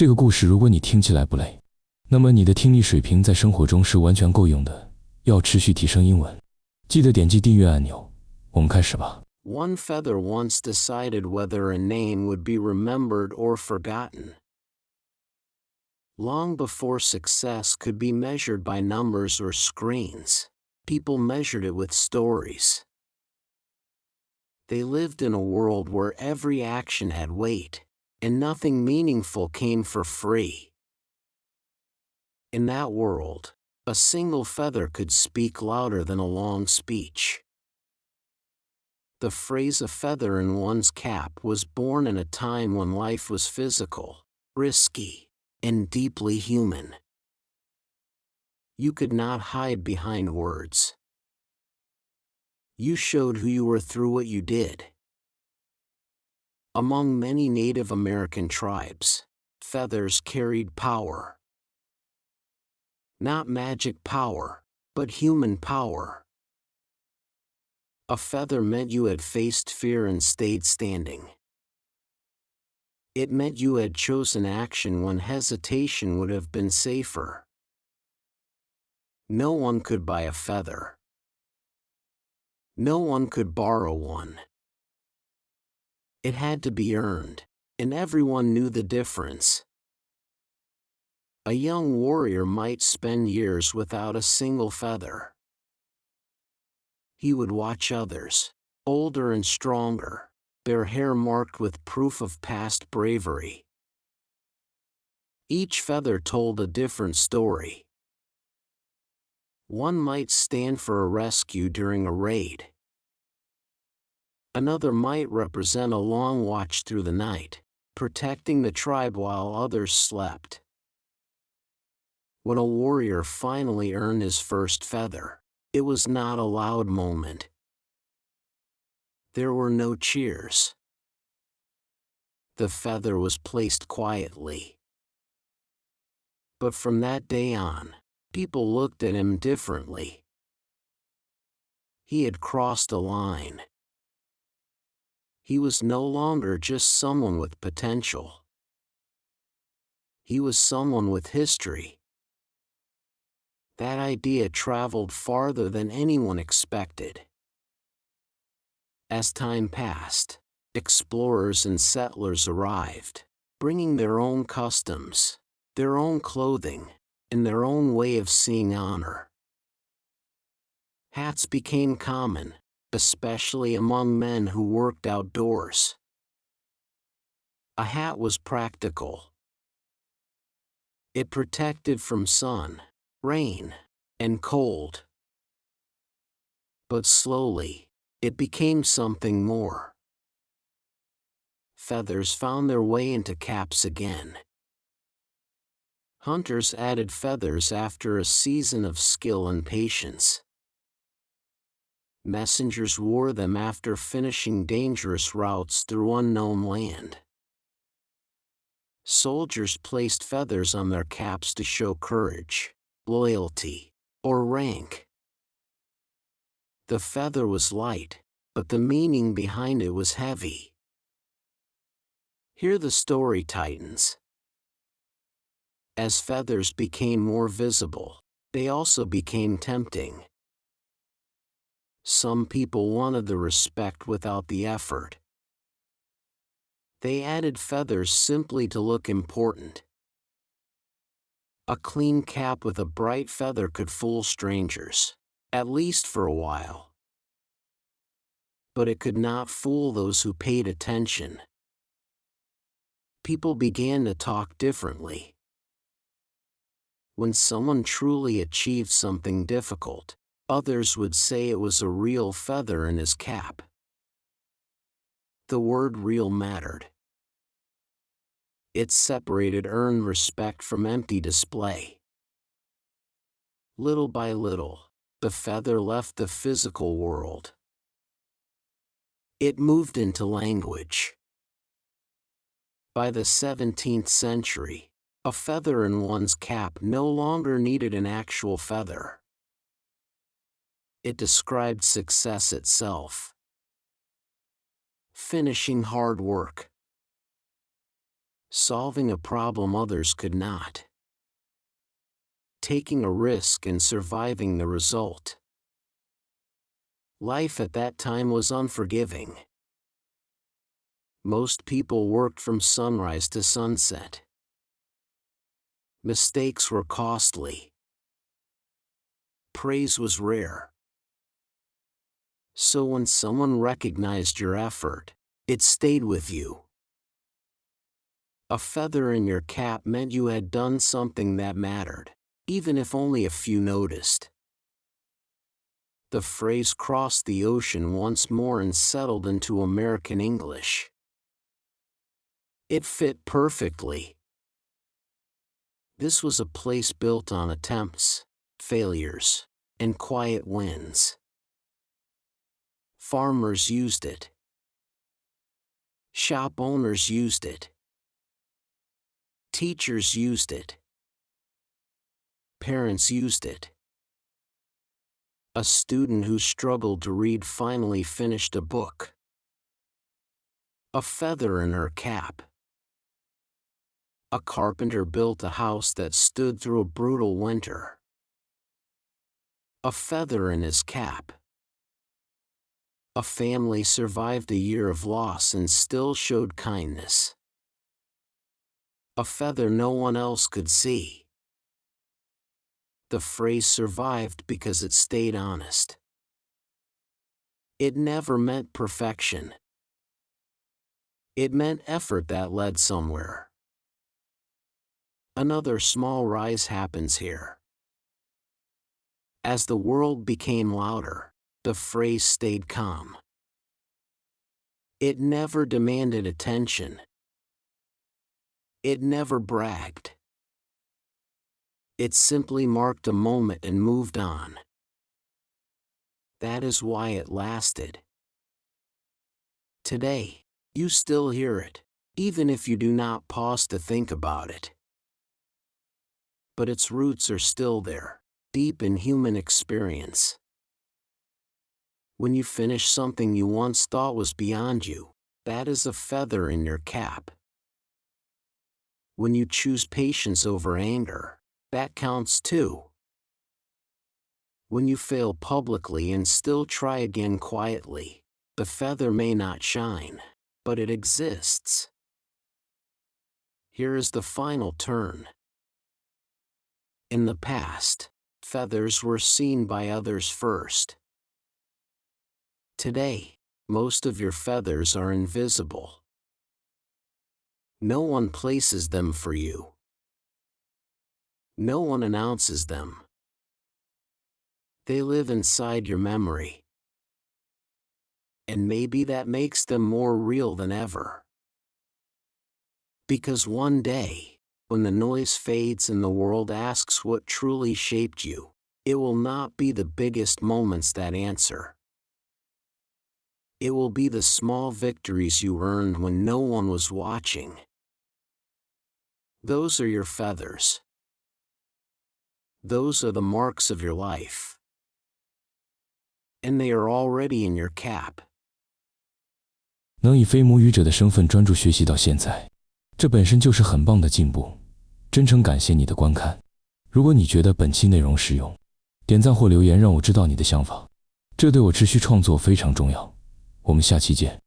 这个故事如果你听起来不累，那么你的听力水平在生活中是完全够用的。要持续提升英文，记得点击订阅按钮。我们开始吧。One feather once decided whether a name would be remembered or forgotten. Long before success could be measured by numbers or screens, people measured it with stories. They lived in a world where every action had weight, and nothing meaningful came for free. In that world, a single feather could speak louder than a long speech. The phrase "a feather in one's cap" was born in a time when life was physical, risky, and deeply human. You could not hide behind words. You showed who you were through what you did. Among many Native American tribes, feathers carried power. Not magic power, but human power. A feather meant you had faced fear and stayed standing. It meant you had chosen action when hesitation would have been safer. No one could buy a feather. No one could borrow one. It had to be earned, and everyone knew the difference. A young warrior might spend years without a single feather. He would watch others, older and stronger, their hair marked with proof of past bravery. Each feather told a different story. One might stand for a rescue during a raid. Another might represent a long watch through the night, protecting the tribe while others slept. When a warrior finally earned his first feather, it was not a loud moment. There were no cheers. The feather was placed quietly. But from that day on, people looked at him differently. He had crossed a line. He was no longer just someone with potential. He was someone with history. That idea traveled farther than anyone expected. As time passed, explorers and settlers arrived, bringing their own customs, their own clothing, and their own way of seeing honor. Hats became common, especially among men who worked outdoors. A hat was practical. It protected from sun, rain, and cold. But slowly, it became something more. Feathers found their way into caps again. Hunters added feathers after a season of skill and patience. Messengers wore them after finishing dangerous routes through unknown land. Soldiers placed feathers on their caps to show courage, loyalty, or rank. The feather was light, but the meaning behind it was heavy. Here the story tightens. As feathers became more visible, they also became tempting. Some people wanted the respect without the effort. They added feathers simply to look important. A clean cap with a bright feather could fool strangers, at least for a while. But it could not fool those who paid attention. People began to talk differently. When someone truly achieved something difficult, others would say it was a real feather in his cap. The word "real" mattered. It separated earned respect from empty display. Little by little, the feather left the physical world. It moved into language. By the 17th century, a feather in one's cap no longer needed an actual feather. It described success itself. Finishing hard work. Solving a problem others could not. Taking a risk and surviving the result. Life at that time was unforgiving. Most people worked from sunrise to sunset. Mistakes were costly. Praise was rare. So when someone recognized your effort, it stayed with you. A feather in your cap meant you had done something that mattered, even if only a few noticed. The phrase crossed the ocean once more and settled into American English. It fit perfectly. This was a place built on attempts, failures, and quiet wins. Farmers used it. Shop owners used it. Teachers used it. Parents used it. A student who struggled to read finally finished a book. A feather in her cap. A carpenter built a house that stood through a brutal winter. A feather in his cap. A family survived a year of loss and still showed kindness. A feather no one else could see. The phrase survived because it stayed honest. It never meant perfection. It meant effort that led somewhere. Another small rise happens here. As the world became louder, the phrase stayed calm. It never demanded attention. It never bragged. It simply marked a moment and moved on. That is why it lasted. Today, you still hear it, even if you do not pause to think about it. But its roots are still there, deep in human experience. When you finish something you once thought was beyond you, that is a feather in your cap. When you choose patience over anger, that counts too. When you fail publicly and still try again quietly, the feather may not shine, but it exists. Here is the final turn. In the past, feathers were seen by others first. Today, most of your feathers are invisible. No one places them for you. No one announces them. They live inside your memory. And maybe that makes them more real than ever. Because one day, when the noise fades and the world asks what truly shaped you, it will not be the biggest moments that answer. It will be the small victories you earned when no one was watching. Those are your feathers. Those are the marks of your life. And they are already in your cap. 能以非母语者的身份专注学习到现在，这本身就是很棒的进步。真诚感谢你的观看。如果你觉得本期内容实用，点赞或留言让我知道你的想法，这对我持续创作非常重要。我们下期见。